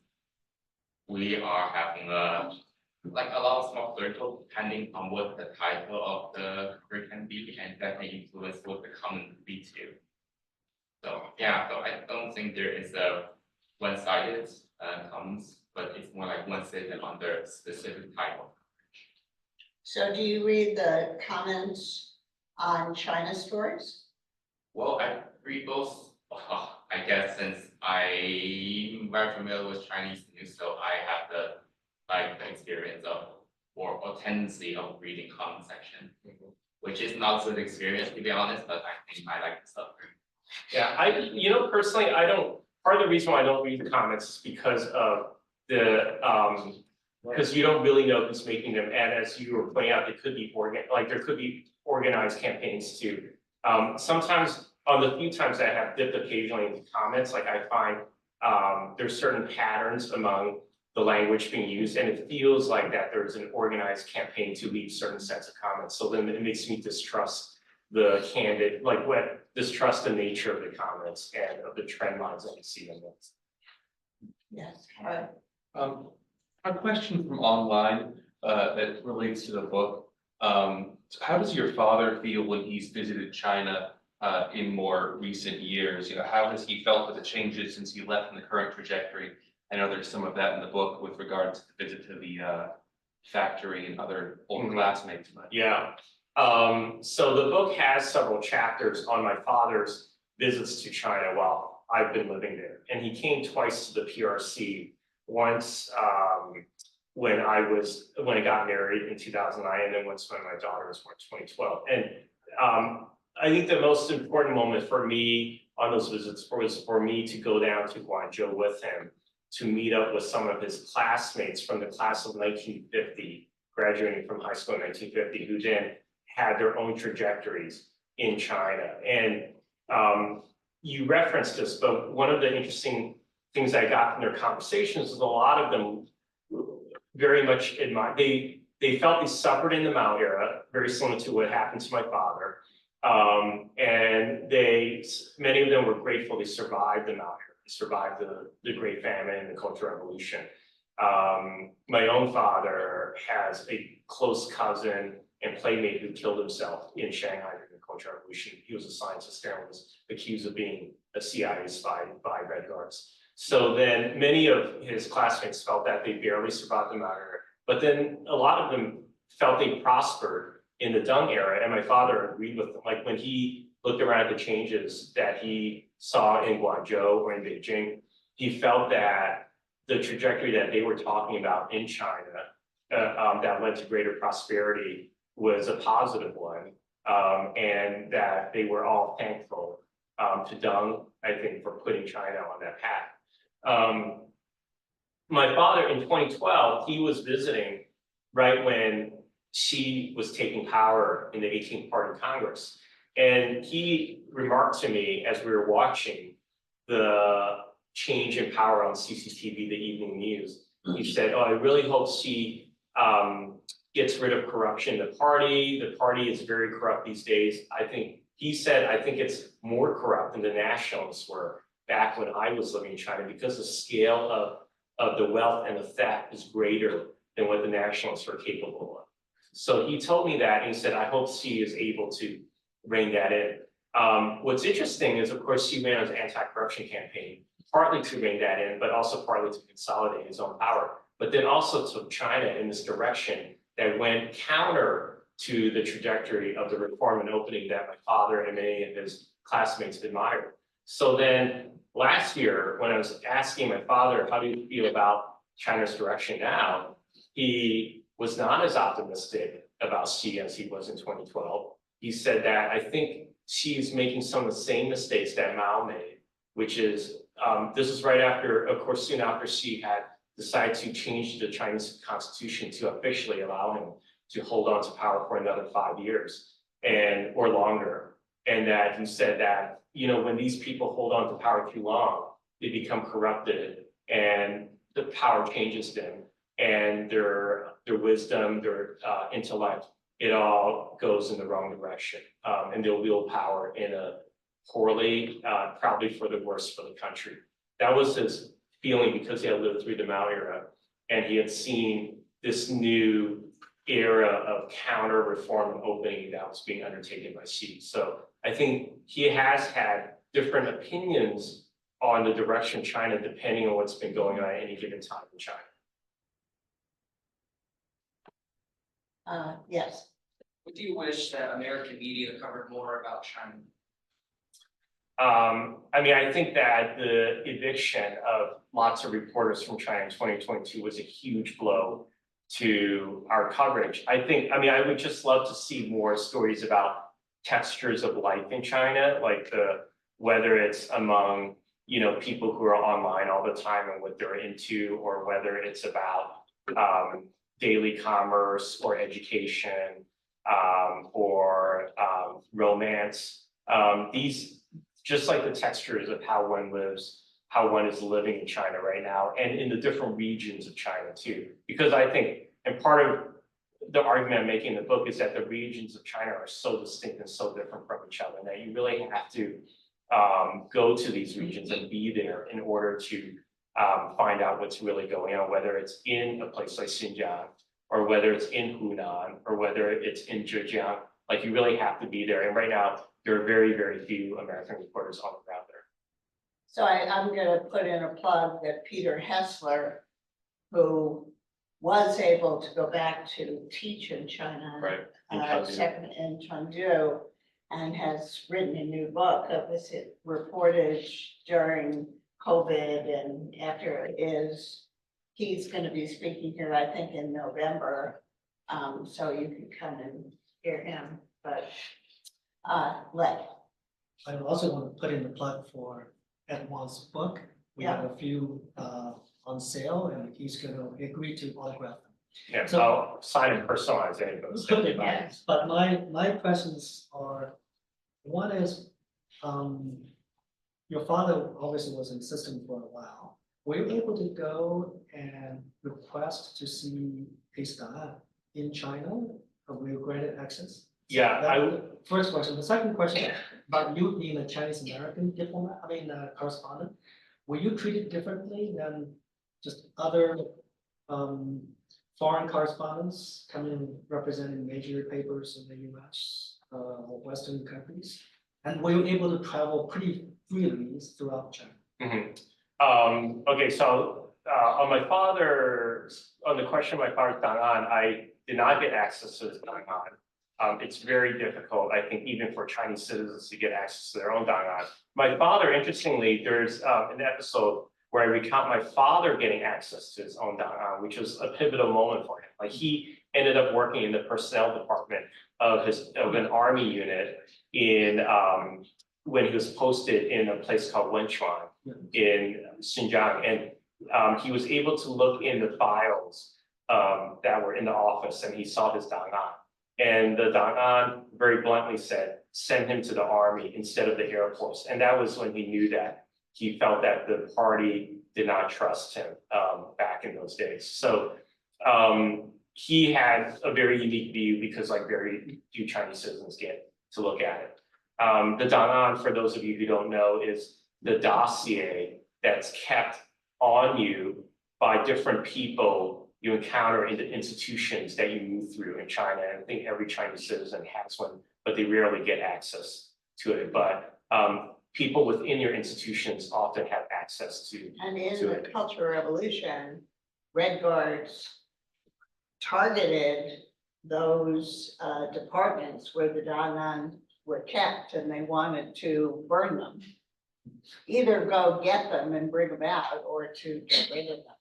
we are having a lot of small circles depending on what the title of the cover can be, and that may influence what the comment will be too. So yeah, so I don't think there is a one-sided comes, but it's more like one system under a specific type of. So do you read the comments on China stories? Well, I read both, I guess, since I'm very familiar with Chinese news, so I have the experience of, or tendency of reading comment section. Which is not good experience, to be honest, but I think I like the stuff. Yeah, personally, I don't, part of the reason why I don't read the comments is because of the, because you don't really know who's making them, and as you were pointing out, they could be there could be organized campaigns too. Sometimes, on the few times I have dipped occasionally into comments, like I find there's certain patterns among the language being used, and it feels like that there's an organized campaign to leave certain sets of comments. So then it makes me distrust the candid, distrust the nature of the comments and of the trend lines that you see in this. Yes, all right. A question from online that relates to the book. How does your father feel when he's visited China in more recent years? How has he felt with the changes since he left in the current trajectory? I know there's some of that in the book with regards to the visit to the factory and other old classmates. But Yeah, so the book has several chapters on my father's visits to China while I've been living there. And he came twice to the PRC, once when I got married in 2009, and then once when my daughter was born in 2012. And I think the most important moment for me on those visits was for me to go down to Guangzhou with him to meet up with some of his classmates from the class of 1950, graduating from high school in 1950, who then had their own trajectories in China. And you referenced this, but one of the interesting things I got from their conversations is a lot of them very much admire, they felt they suffered in the Mao era, very similar to what happened to my father. And many of them were grateful they survived the Mao era. Survived the Great Famine and the Cultural Revolution. My own father has a close cousin and playmate who killed himself in Shanghai during the Cultural Revolution. He was a scientist there and was accused of being a CIA spy by Red Guards. So then many of his classmates felt that they barely survived the Mao era, but then a lot of them felt they prospered in the Deng era, and my father agreed with them. Like when he looked around at the changes that he saw in Guangzhou or in Beijing, he felt that the trajectory that they were talking about in China that led to greater prosperity was a positive one, and that they were all thankful to Deng, I think, for putting China on that path. My father in 2012, he was visiting right when Xi was taking power in the 18th Party Congress. And he remarked to me as we were watching the change in power on CCTV, the evening news. He said, "Oh, I really hope Xi gets rid of corruption in the party. The party is very corrupt these days." He said, I think it's more corrupt than the nationalists were back when I was living in China, because the scale of the wealth and the theft is greater than what the nationalists were capable of. So he told me that, and he said, I hope Xi is able to rein that in. What's interesting is, of course, Xi ran his anti-corruption campaign, partly to rein that in, but also partly to consolidate his own power, but then also took China in this direction that went counter to the trajectory of the reform and opening that my father and many of his classmates admired. So then last year, when I was asking my father, how do you feel about China's direction now? He was not as optimistic about Xi as he was in 2012. He said that, I think Xi is making some of the same mistakes that Mao made, which is, this is right after, of course, soon after Xi had decided to change the Chinese constitution to officially allow him to hold on to power for another 5 years or longer. And that he said that, when these people hold on to power too long, they become corrupted and the power changes them, and their wisdom, their intellect, it all goes in the wrong direction. And they'll wield power in a poorly, probably for the worse for the country. That was his feeling, because he had lived through the Mao era and he had seen this new era of counter reform and opening that was being undertaken by Xi. So I think he has had different opinions on the direction of China, depending on what's been going on at any given time in China. Yes, What do you wish that American media covered more about China? I mean, I think that the eviction of lots of reporters from China in 2022 was a huge blow to our coverage. I mean, I would just love to see more stories about textures of life in China, like whether it's among, people who are online all the time and what they're into, or whether it's about daily commerce or education, or romance. These, just like the textures of how one lives, how one is living in China right now, and in the different regions of China too. Because I think, and part of the argument I'm making in the book is that the regions of China are so distinct and so different from each other, that you really have to go to these regions and be there in order to find out what's really going on, whether it's in a place like Xinjiang, or whether it's in Hunan, or whether it's in Zhejiang. Like, you really have to be there. And right now, there are very, very few American reporters on the ground there. so I'm gonna put in a plug that Peter Hessler, who was able to go back to teach in China. Right. In Chengdu. Second in Chengdu, and has written a new book of this reportage during COVID and after it is. He's gonna be speaking here, I think, in November, so you can come and hear him, but, Leigh. I also want to put in the plug for Ed Wong's book. We have a few on sale, and he's gonna agree to autograph them. Yeah, So- I'll sign and personalize any of those. Thank you. Yes. But my questions are, one is, your father obviously was in the system for a while. Were you able to go and request to see his dad in China? Or were you granted access? Yeah, That's the first question. The second question about you being a Chinese American diplomat, correspondent. Were you treated differently than just other foreign correspondents coming representing major papers in the US or Western countries? And were you able to travel pretty freely throughout China? Okay, so on the question of my father's Dangan, I did not get access to his Dangan. It's very difficult, I think, even for Chinese citizens to get access to their own Dangan. My father, interestingly, there's an episode where I recount my father getting access to his own Dangan, which was a pivotal moment for him. Like, he ended up working in the personnel department of an army unit when he was posted in a place called Wenchuan in Xinjiang, and he was able to look in the files that were in the office, and he saw his Dangan. And the Dangan very bluntly said, send him to the army instead of the Air Force. And that was when he knew that he felt that the party did not trust him back in those days. So he had a very unique view, because like very few Chinese citizens get to look at it. The Dangan, for those of you who don't know, is the dossier that's kept on you by different people you encounter in the institutions that you move through in China. And I think every Chinese citizen has one, but they rarely get access to it. But people within your institutions often have access to. And in the Cultural Revolution, Red Guards targeted those departments where the Dangan were kept, and they wanted to burn them. Either go get them and bring them out, or to get rid of them.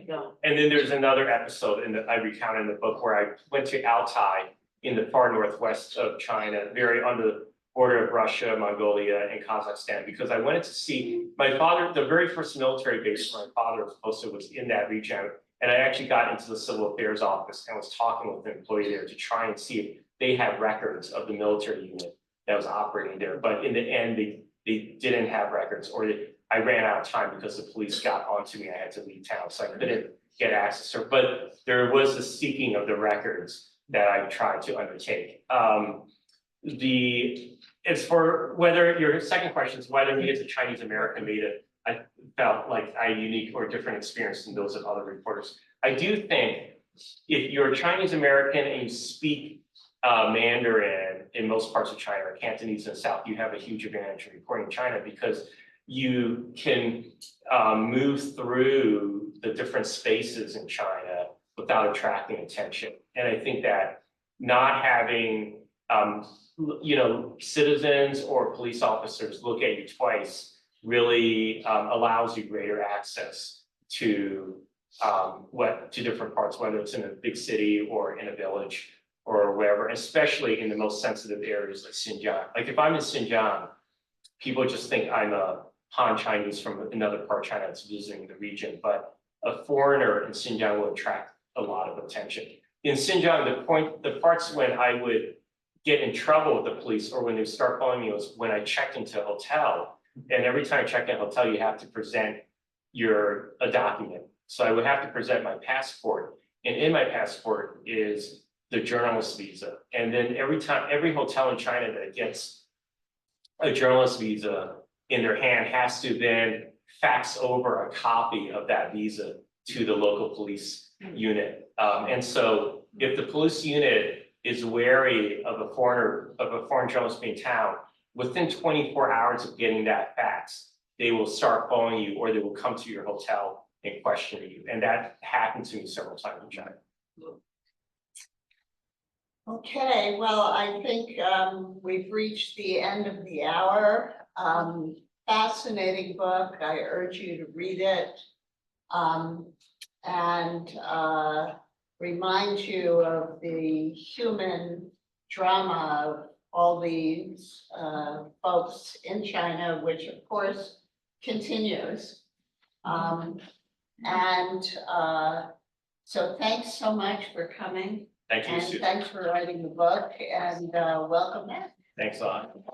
Go. And then there's another episode I recount in the book where I went to Altai in the far northwest of China, very on the border of Russia, Mongolia, and Kazakhstan, because I wanted to see my father. The very first military base my father was posted was in that region, and I actually got into the civil affairs office and was talking with the employee there to try and see if they had records of the military unit that was operating there. But in the end, they didn't have records, or I ran out of time because the police got onto me. I had to leave town, so I couldn't get access to it. But there was the seeking of the records that I tried to undertake. As for whether your second question is whether me as a Chinese American I felt like I had a unique or different experience than those of other reporters. I do think if you're a Chinese American and you speak Mandarin in most parts of China or Cantonese in the south, you have a huge advantage in reporting China because you can move through the different spaces in China without attracting attention. And I think that not having citizens or police officers look at you twice really allows you greater access to different parts, whether it's in a big city or in a village or wherever, especially in the most sensitive areas like Xinjiang. Like if I'm in Xinjiang, people just think I'm a Han Chinese from another part of China that's visiting the region, but a foreigner in Xinjiang will attract a lot of attention. In Xinjiang, the parts when I would get in trouble with the police or when they start following me was when I checked into a hotel. And every time I check in a hotel, you have to present a document. So I would have to present my passport. And in my passport is the journalist visa. And then every hotel in China that gets a journalist visa in their hand has to then fax over a copy of that visa to the local police unit. And so if the police unit is wary of a foreign journalist being in town, within 24 hours of getting that fax, they will start following you or they will come to your hotel and question you. And that happened to me several times in China. Okay, well, I think we've reached the end of the hour. Fascinating book. I urge you to read it. And remind you of the human drama of all these folks in China, which of course continues. So thanks so much for coming. Thank you, And Susan. thanks for writing the book and welcome back. Thanks a lot.